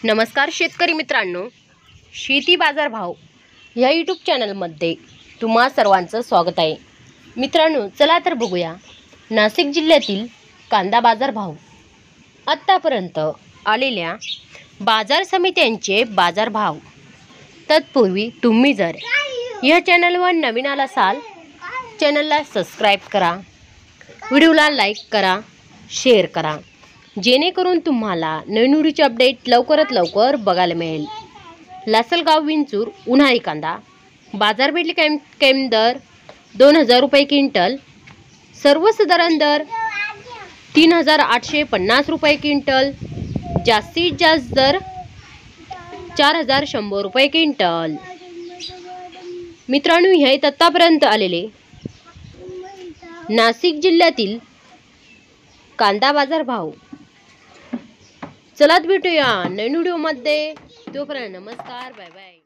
नमस्कार शेतकरी मित्रांनो, शेती बाजार भाव या यूट्यूब चॅनलमध्ये तुम्हा सर्वांचं स्वागत आहे। मित्रांनो, चला तर बघूया नाशिक जिल्ह्यातील कांदा बाजार भाव, आत्तापर्यंत आलेल्या बाजार समित्यांचे बाजार भाव। तत्पूर्वी तुम्ही जर या चॅनलवर नवीन आला असाल, चॅनलला सबस्क्राइब करा, व्हिडिओला लाईक करा, शेअर करा, जेणेकरून तुम्हाला नवीन व्हिडिओचे अपडेट लवकरात लवकर बघायला मिळेल। लासलगाव विंचूर उन्हाळी कांदा बाजारपेठ कैम दर 2000 रुपये क्विंटल, सर्वसाधारण दर 3850 रुपये क्विंटल, जास्तीत जास्त दर 4100 रुपये क्विंटल। मित्रांनो, हे आतापर्यंत आलेले नाशिक जिल्ह्यातील कांदा बाजार भाव। चला भेटूया नवीन व्हिडिओमध्ये, तोपर्यंत नमस्कार, बाय बाय।